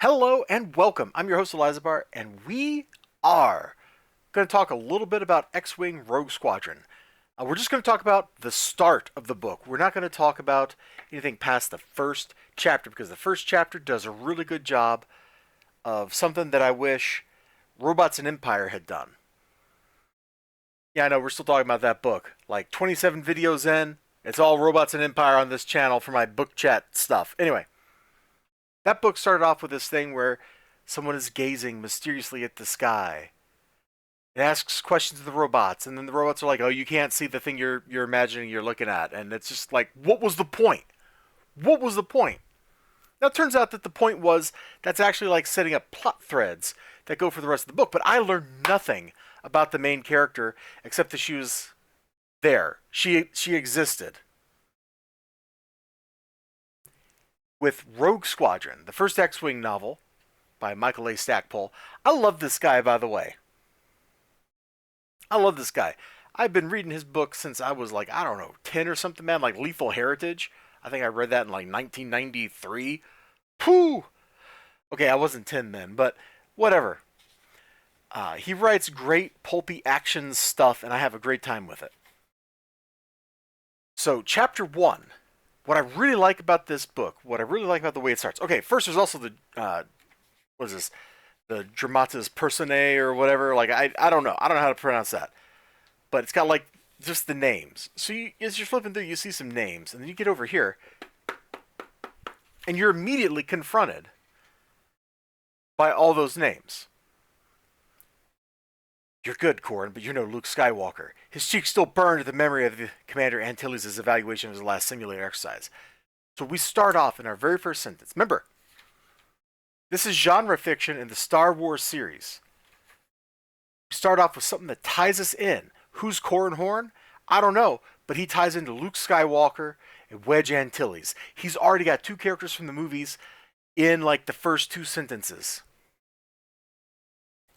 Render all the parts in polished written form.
Hello and welcome. I'm your host Elizibar, and we are going to talk a little bit about X-Wing Rogue Squadron. We're just going to talk about the start of the book. We're not going to talk about anything past the first chapter because the first chapter does a really good job of something that I wish Robots and Empire had done. Yeah, I know we're still talking about that book. Like 27 videos in, it's all Robots and Empire on this channel for my book chat stuff. Anyway, that book started off with this thing where someone is gazing mysteriously at the sky. It asks questions of the robots, and then the robots are like, "Oh, you can't see the thing you're imagining you're looking at," and it's just like, "What was the point? What was the point?" Now it turns out that the point was that's actually like setting up plot threads that go for the rest of the book. But I learned nothing about the main character except that she was there. She existed. With Rogue Squadron, the first X-Wing novel by Michael A. Stackpole. I love this guy, by the way. I love this guy. I've been reading his book since I was like, I don't know, 10 or something, man, like Lethal Heritage. I think I read that in like 1993. Pooh! Okay, I wasn't 10 then, but whatever. He writes great pulpy action stuff, and I have a great time with it. So, chapter 1. What I really like about this book, what I really like about the way it starts. Okay, first there's also the, what is this? The Dramatis Personae or whatever. Like, I don't know. I don't know how to pronounce that. But it's got like just the names. So as you're flipping through, you see some names, and then you get over here, and you're immediately confronted by all those names. You're good, Corrin, but you're no Luke Skywalker. His cheeks still burned at the memory of the Commander Antilles' evaluation of his last simulator exercise. So we start off in our very first sentence. Remember, this is genre fiction in the Star Wars series. We start off with something that ties us in. Who's Corrin Horn? I don't know, but he ties into Luke Skywalker and Wedge Antilles. He's already got two characters from the movies in like the first two sentences.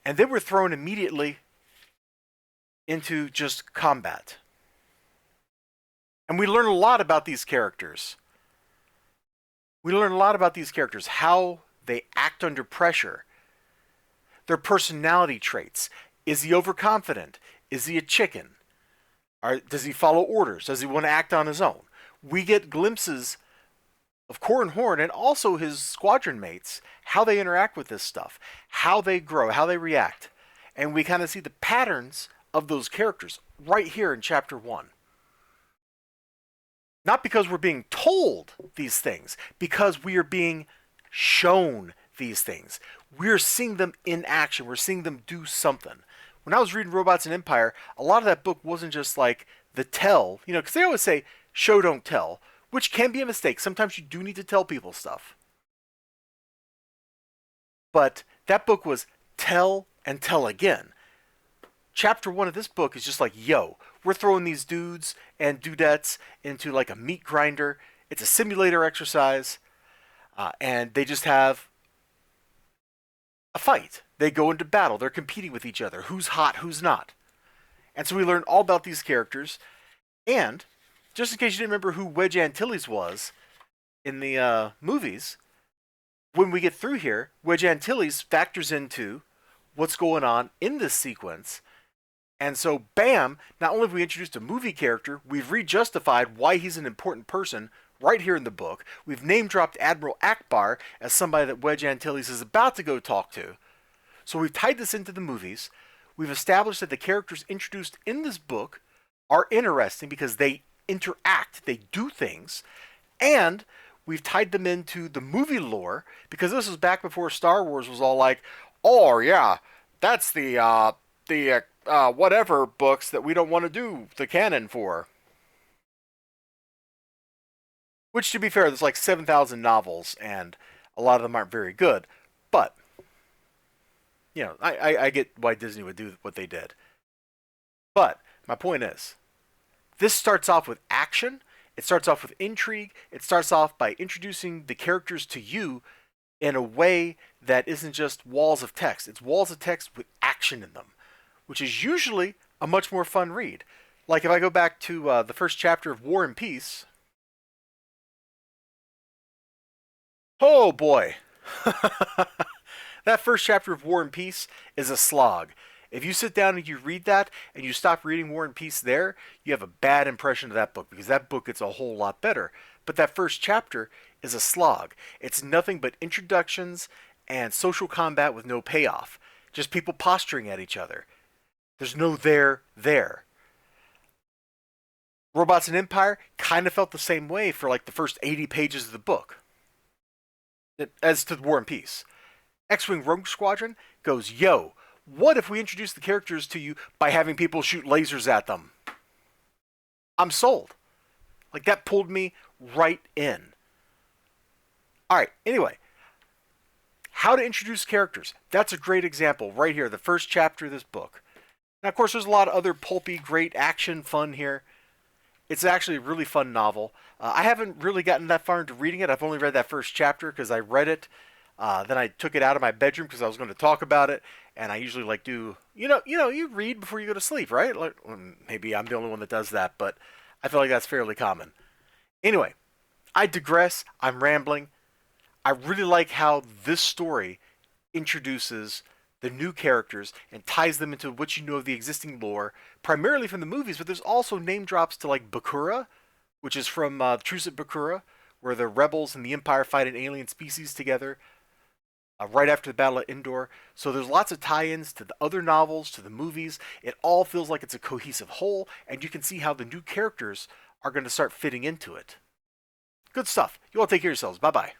And then we're thrown immediately into just combat. And we learn a lot about these characters. We learn a lot about these characters, how they act under pressure, their personality traits. Is he overconfident? Is he a chicken? Or does he follow orders? Does he want to act on his own? We get glimpses of Corrin Horn and also his squadron mates, how they interact with this stuff, how they grow, how they react. And we kind of see the patterns of those characters right here in chapter 1. Not because we're being told these things, because we are being shown these things. We're seeing them in action. We're seeing them do something. When I was reading Robots and Empire, a lot of that book wasn't just like the tell, because they always say show don't tell, which can be a mistake. Sometimes you do need to tell people stuff. But that book was tell and tell again. Chapter 1 of this book is just like, yo, we're throwing these dudes and dudettes into like a meat grinder. It's a simulator exercise, and they just have a fight. They go into battle. They're competing with each other. Who's hot, who's not. And so we learn all about these characters. And just in case you didn't remember who Wedge Antilles was in the movies, when we get through here, Wedge Antilles factors into what's going on in this sequence. And so, bam, not only have we introduced a movie character, we've rejustified why he's an important person right here in the book. We've name-dropped Admiral Akbar as somebody that Wedge Antilles is about to go talk to. So we've tied this into the movies. We've established that the characters introduced in this book are interesting because they interact, they do things, and we've tied them into the movie lore because this was back before Star Wars was all like, oh yeah, that's the whatever books that we don't want to do the canon for. Which, to be fair, there's like 7,000 novels, and a lot of them aren't very good. But, I get why Disney would do what they did. But, my point is, this starts off with action, it starts off with intrigue, it starts off by introducing the characters to you in a way that isn't just walls of text. It's walls of text with action in them, which is usually a much more fun read. Like if I go back to the first chapter of War and Peace, oh boy. That first chapter of War and Peace is a slog. If you sit down and you read that and you stop reading War and Peace there, you have a bad impression of that book because that book gets a whole lot better. But that first chapter is a slog. It's nothing but introductions and social combat with no payoff. Just people posturing at each other. There's no there. Robots and Empire kind of felt the same way for like the first 80 pages of the book. As to War and Peace. X-Wing Rogue Squadron goes, yo, what if we introduce the characters to you by having people shoot lasers at them? I'm sold. Like, that pulled me right in. Alright, anyway. How to introduce characters. That's a great example right here, the first chapter of this book. Now, of course, there's a lot of other pulpy, great action fun here. It's actually a really fun novel. I haven't really gotten that far into reading it. I've only read that first chapter because I read it. Then I took it out of my bedroom because I was going to talk about it. And I usually like do, you read before you go to sleep, right? Like, maybe I'm the only one that does that, but I feel like that's fairly common. Anyway, I digress. I'm rambling. I really like how this story introduces the new characters and ties them into what you know of the existing lore, primarily from the movies, but there's also name drops to like Bakura, which is from Truce at Bakura, where the rebels and the Empire fight an alien species together right after the Battle of Endor. So there's lots of tie-ins to the other novels, to the movies. It all feels like it's a cohesive whole, and you can see how the new characters are going to start fitting into it. Good stuff. You all take care of yourselves. Bye-bye.